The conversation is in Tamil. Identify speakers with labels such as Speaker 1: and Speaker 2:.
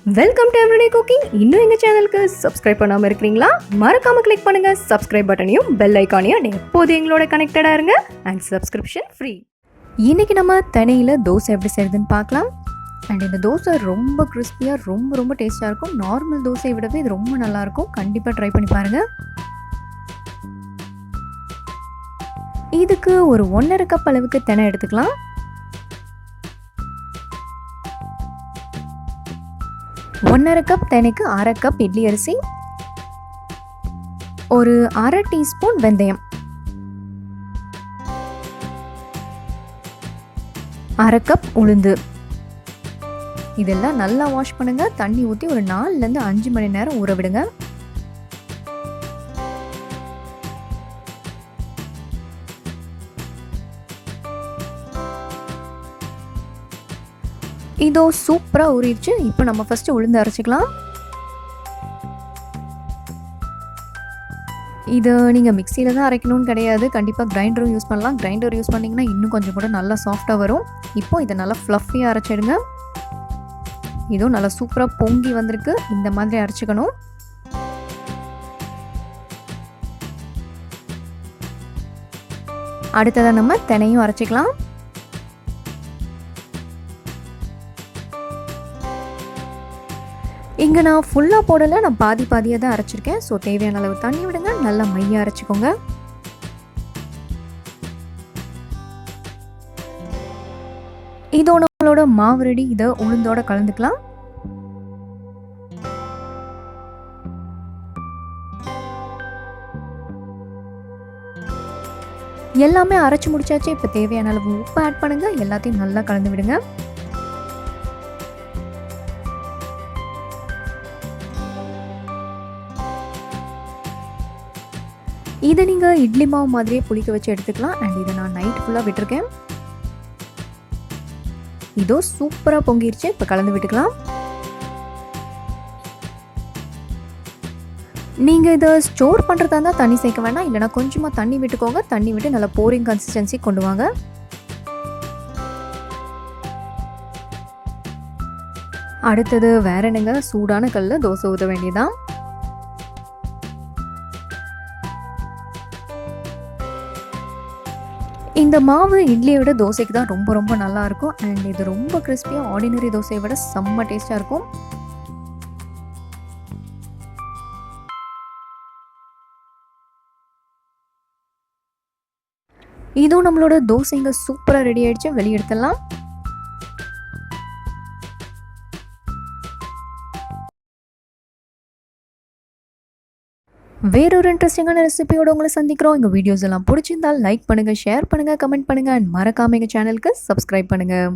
Speaker 1: Welcome to everyday cooking. இன்னும் எங்கள் சேனலுக்கு சப்ஸ்கிரைப் பண்ணாமல் இருக்கிறீங்களா? மறக்காமல் கிளிக் பண்ணுங்கள் சப்ஸ்கிரைப் பட்டனையும் பெல் ஐக்கானையும். எப்போது எங்களோட கனெக்டடாக இருங்க அண்ட் சப்ஸ்கிரிப்ஷன் ஃப்ரீ. இன்றைக்கி நம்ம தினையில் தோசை எப்படி செய்யுதுன்னு பார்க்கலாம். அண்ட் இந்த தோசை ரொம்ப கிறிஸ்பியாக ரொம்ப டேஸ்ட்டாக இருக்கும். நார்மல் தோசையை விடவே இது ரொம்ப நல்லாயிருக்கும். கண்டிப்பாக ட்ரை பண்ணி பாருங்கள். இதுக்கு ஒரு 1.5 கப் அளவுக்கு தினை எடுத்துக்கலாம். 1.5 கப் தினைக்கு 1/2 கப் இட்லி அரிசி, ஒரு 1/2 டீஸ்பூன் வெந்தயம், 1/2 கப் உளுந்து. இதெல்லாம் நல்லா வாஷ் பண்ணுங்க. தண்ணி ஊற்றி ஒரு 4லேருந்து 5 மணி நேரம் ஊற விடுங்க. இதோ சூப்பராக ஊறிடுச்சு. இப்போ நம்ம ஃபஸ்ட்டு உளுந்து அரைச்சிக்கலாம். இது நீங்கள் மிக்சியில் தான் அரைக்கணும்னு கிடையாது, கண்டிப்பாக கிரைண்டரும் யூஸ் பண்ணலாம். கிரைண்டர் யூஸ் பண்ணிங்கன்னா இன்னும் கொஞ்சம் கூட நல்லா சாஃப்டாக வரும். இப்போ இதை நல்லா ஃப்ளஃபியாக அரைச்சிடுங்க. இதோ நல்லா சூப்பராக பொங்கி வந்திருக்கு. இந்த மாதிரி அரைச்சிக்கணும். அடுத்ததாக நம்ம தினையும் அரைச்சிக்கலாம். இங்கே நான் ஃபுல்லாக போடலை, நான் பாதியாக தான் அரைச்சிருக்கேன். ஸோ தேவையான அளவு தண்ணி விடுங்க, நல்லா மையாக அரைச்சிக்கோங்க. இதோ நம்மளோட மாவு ரெடி. இதை உளுந்தோட கலந்துக்கலாம். எல்லாமே அரைச்சி முடிச்சாச்சு. இப்போ தேவையான அளவு உப்பு ஆட் பண்ணுங்க. எல்லாத்தையும் நல்லா கலந்து விடுங்க. இதை நீங்கள் இட்லி மாவு மாதிரியே புளிக்க வச்சு எடுத்துக்கலாம். அண்ட் இதை நான் நைட் ஃபுல்லாக விட்டுருக்கேன். இதோ சூப்பராக பொங்கிருச்சு. இப்போ கலந்து விட்டுக்கலாம். நீங்கள் இதை ஸ்டோர் பண்ணுறதா இருந்தால் தண்ணி சேர்க்க வேணாம், இல்லைனா கொஞ்சமாக தண்ணி விட்டுக்கோங்க. தண்ணி விட்டு நல்லா போரிங் கன்சிஸ்டன்சி கொண்டு வாங்க. அடுத்தது வேற என்னங்க, சூடான கல்லில் தோசை ஊற்ற வேண்டியதான். இந்த மாவு இட்லியை விட தோசைக்கு தான் ரொம்ப நல்லா இருக்கும். அண்ட் இது ரொம்ப கிறிஸ்பியாக ஆர்டினரி தோசையை விட செம்ம டேஸ்டாக இருக்கும். இதுவும் நம்மளோட தோசைங்க சூப்பராக ரெடி ஆயிடுச்சு. வெளியே எடுத்துடலாம். வேறொரு இன்ட்ரெஸ்டிங்கான ரெசிபியோட உங்களை சந்திக்கிறோம். எங்கள் வீடியோஸ் எல்லாம் பிடிச்சிருந்தால் லைக் பண்ணுங்கள், ஷேர் பண்ணுங்கள், கமெண்ட் பண்ணுங்கள் அண்ட் மறக்காம எங்கள் சேனலுக்கு சப்ஸ்கிரைப் பண்ணுங்கள்.